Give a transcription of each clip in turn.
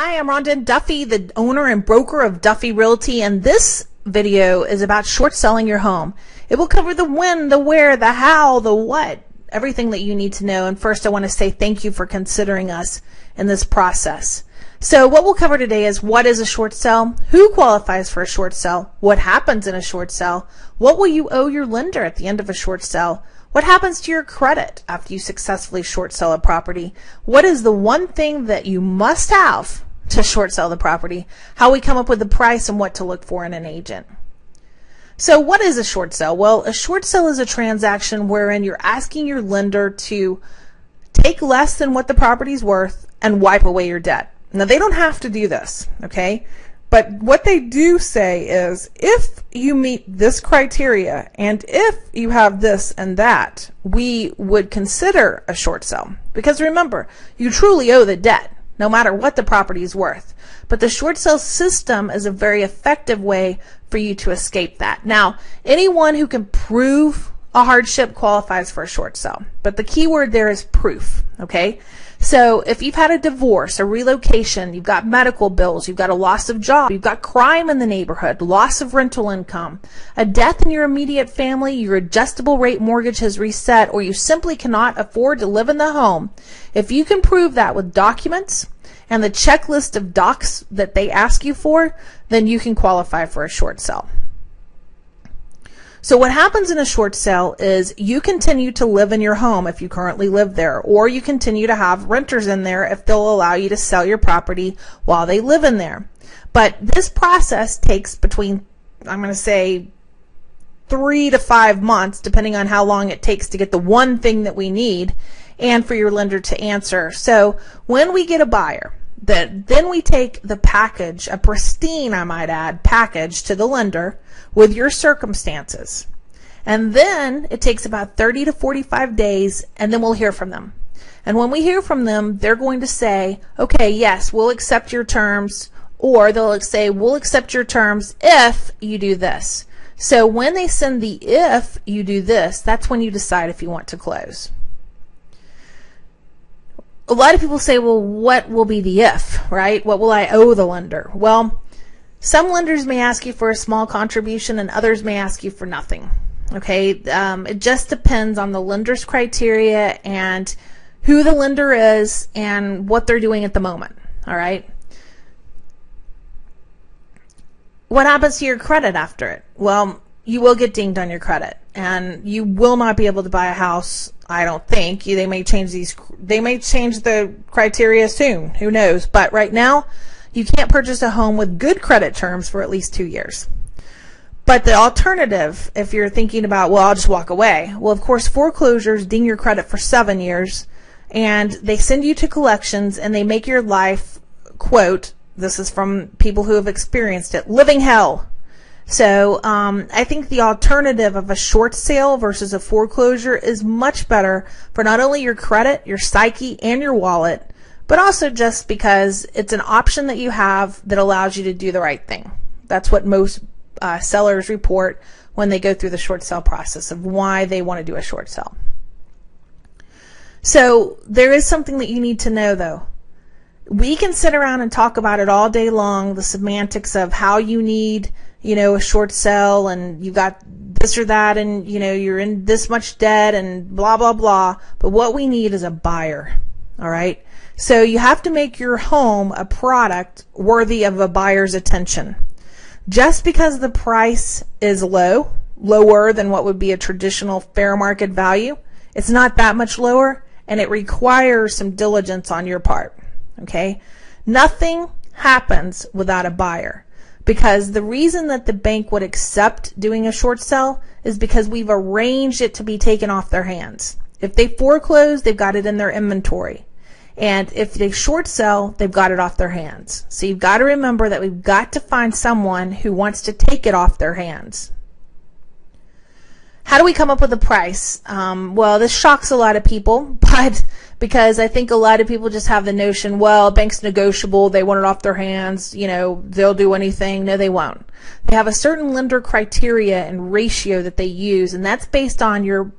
Hi, I'm Rhonda Duffy, the owner and broker of Duffy Realty, and this video is about short selling your home. It will cover the when, the where, the how, the what, everything that you need to know. And first, I want to say thank you for considering us in this process. So what we'll cover today is what is a short sell, who qualifies for a short sell, what happens in a short sell, what will you owe your lender at the end of a short sell, what happens to your credit after you successfully short sell a property, what is the one thing that you must have to short sell the property, how we come up with the price, and what to look for in an agent. So what is a short sell? Well, a short sell is a transaction wherein you're asking your lender to take less than what the property's worth and wipe away your debt. Now, they don't have to do this, okay? But what they do say is, if you meet this criteria and if you have this and that, we would consider a short sell. Because remember, you truly owe the debt, no matter what the property is worth. But the short sell system is a very effective way for you to escape that. Now, anyone who can prove a hardship qualifies for a short sell. But the key word there is proof, okay? So if you've had a divorce, a relocation, you've got medical bills, you've got a loss of job, you've got crime in the neighborhood, loss of rental income, a death in your immediate family, your adjustable rate mortgage has reset, or you simply cannot afford to live in the home, if you can prove that with documents and the checklist of docs that they ask you for, then you can qualify for a short sell. So what happens in a short sale is you continue to live in your home if you currently live there, or you continue to have renters in there if they'll allow you to sell your property while they live in there. But this process takes between, I'm going to say, 3 to 5 months, depending on how long it takes to get the one thing that we need and for your lender to answer. So when we get a buyer, then we take the package, a pristine, I might add, package to the lender with your circumstances. And then it takes about 30 to 45 days, and then we'll hear from them. And when we hear from them, they're going to say, okay, yes, we'll accept your terms, or they'll say, we'll accept your terms if you do this. So when they send the if you do this, that's when you decide if you want to close. A lot of people say, well, what will be the if, right? What will I owe the lender? Well, some lenders may ask you for a small contribution and others may ask you for nothing, okay? It just depends on the lender's criteria and who the lender is and what they're doing at the moment, all right? What happens to your credit after it? Well, you will get dinged on your credit and you will not be able to buy a house, I don't think. They may change the criteria soon, who knows? But right now, you can't purchase a home with good credit terms for at least 2 years. But the alternative, if you're thinking about, well, I'll just walk away. Well, of course, foreclosures ding your credit for 7 years, and they send you to collections, and they make your life, quote, this is from people who have experienced it, living hell. So I think the alternative of a short sale versus a foreclosure is much better for not only your credit, your psyche, and your wallet, but also just because it's an option that you have that allows you to do the right thing. That's what most sellers report when they go through the short sale process of why they want to do a short sale. So there is something that you need to know, though. We can sit around and talk about it all day long, the semantics of how you need, a short sell and you got this or that and, you're in this much debt and blah, blah, blah. But what we need is a buyer, all right? So you have to make your home a product worthy of a buyer's attention. Just because the price is lower than what would be a traditional fair market value, it's not that much lower, and it requires some diligence on your part, okay? Nothing happens without a buyer, because the reason that the bank would accept doing a short sell is because we've arranged it to be taken off their hands. If they foreclose, they've got it in their inventory. And if they short sell, they've got it off their hands. So you've got to remember that we've got to find someone who wants to take it off their hands. How do we come up with a price? Well, this shocks a lot of people, but because I think a lot of people just have the notion, well, bank's negotiable, they want it off their hands, they'll do anything. No, they won't. They have a certain lender criteria and ratio that they use, and that's based on your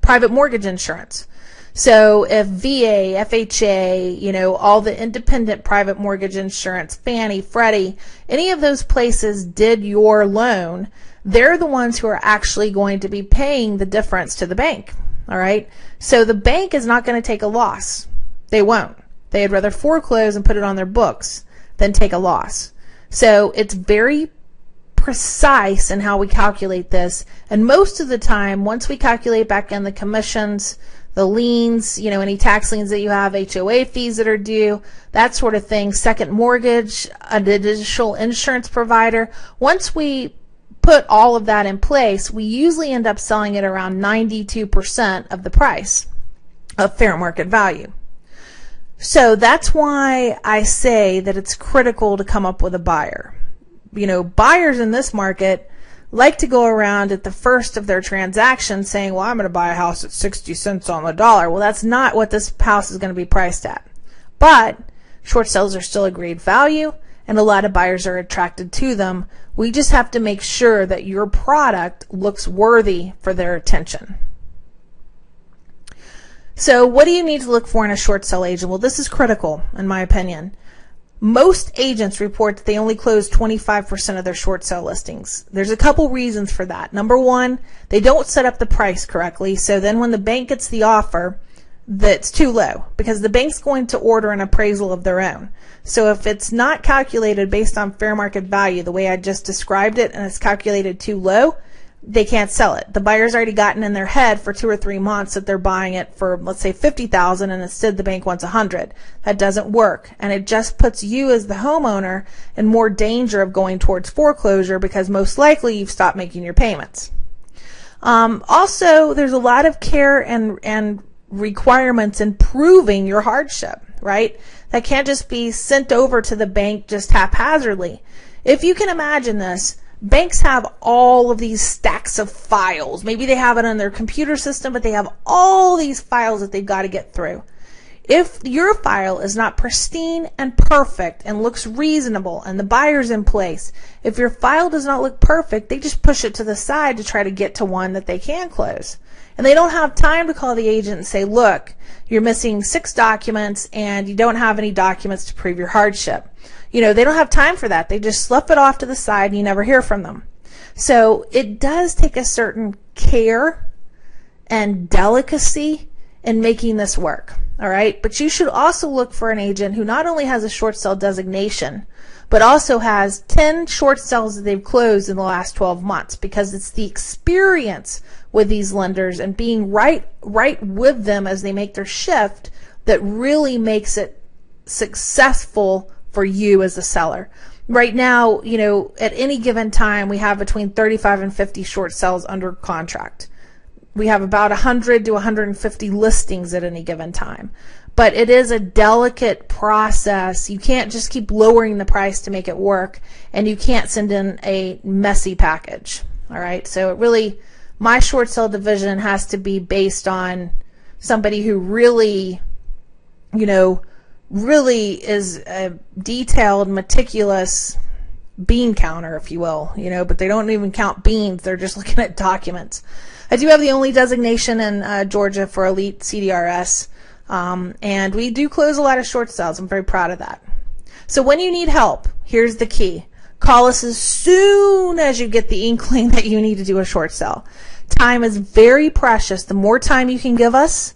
private mortgage insurance. So if VA, FHA, all the independent private mortgage insurance, Fannie, Freddie, any of those places did your loan, they're the ones who are actually going to be paying the difference to the bank. All right. So the bank is not going to take a loss. They won't. They'd rather foreclose and put it on their books than take a loss. So it's very precise in how we calculate this. And most of the time, once we calculate back in the commissions, the liens, any tax liens that you have, HOA fees that are due, that sort of thing, second mortgage, an additional insurance provider, once we put all of that in place, we usually end up selling it around 92% of the price of fair market value. So that's why I say that it's critical to come up with a buyer. Buyers in this market like to go around at the first of their transaction saying, well, I'm going to buy a house at 60 cents on the dollar. Well, that's not what this house is going to be priced at. But short sales are still a great value, and a lot of buyers are attracted to them. We just have to make sure that your product looks worthy for their attention. So what do you need to look for in a short sale agent? Well, this is critical, in my opinion. Most agents report that they only close 25% of their short sale listings. There's a couple reasons for that. Number one, they don't set up the price correctly. So then when the bank gets the offer, that's too low, because the bank's going to order an appraisal of their own. So if it's not calculated based on fair market value the way I just described it, and it's calculated too low, they can't sell it. The buyer's already gotten in their head for 2 or 3 months that they're buying it for, let's say, $50,000, and instead the bank wants $100,000. That doesn't work, and it just puts you as the homeowner in more danger of going towards foreclosure, because most likely you've stopped making your payments. Also, there's a lot of care and requirements in proving your hardship, right? That can't just be sent over to the bank just haphazardly. If you can imagine this, banks have all of these stacks of files. Maybe they have it on their computer system, but they have all these files that they've got to get through. If your file is not pristine and perfect and looks reasonable and the buyer's in place, if your file does not look perfect, they just push it to the side to try to get to one that they can close. And they don't have time to call the agent and say, look, you're missing 6 documents and you don't have any documents to prove your hardship. They don't have time for that. They just slough it off to the side and you never hear from them. So it does take a certain care and delicacy in making this work. All right. But you should also look for an agent who not only has a short sale designation, but also has 10 short sales that they've closed in the last 12 months, because it's the experience with these lenders and being right with them as they make their shift that really makes it successful for you as a seller. Right now, at any given time, we have between 35 and 50 short sales under contract. We have about 100 to 150 listings at any given time. But it is a delicate process. You can't just keep lowering the price to make it work, and you can't send in a messy package. All right, so it really, my short sale division has to be based on somebody who really, really is a detailed, meticulous bean counter, if you will, but they don't even count beans. They're just looking at documents. I do have the only designation in Georgia for Elite CDRS, and we do close a lot of short sales. I'm very proud of that. So when you need help, here's the key. Call us as soon as you get the inkling that you need to do a short sale. Time is very precious. The more time you can give us,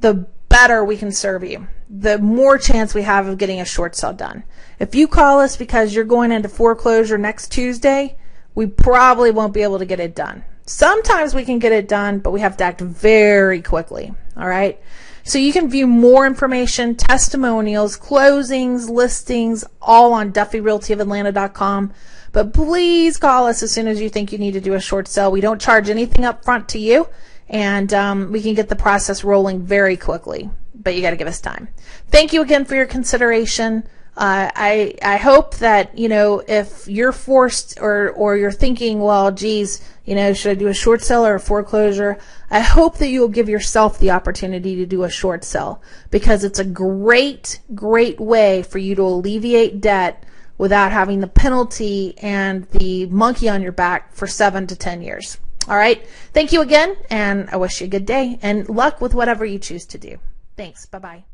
the better we can serve you. The more chance we have of getting a short sale done. If you call us because you're going into foreclosure next Tuesday, we probably won't be able to get it done. Sometimes we can get it done, but we have to act very quickly. All right. So you can view more information, testimonials, closings, listings, all on DuffyRealtyOfAtlanta.com. But please call us as soon as you think you need to do a short sale. We don't charge anything up front to you, and we can get the process rolling very quickly. But you got to give us time. Thank you again for your consideration. I hope that, if you're forced or you're thinking, well, geez, should I do a short sale or a foreclosure? I hope that you'll give yourself the opportunity to do a short sale, because it's a great, great way for you to alleviate debt without having the penalty and the monkey on your back for 7 to 10 years. All right. Thank you again, and I wish you a good day and luck with whatever you choose to do. Thanks. Bye-bye.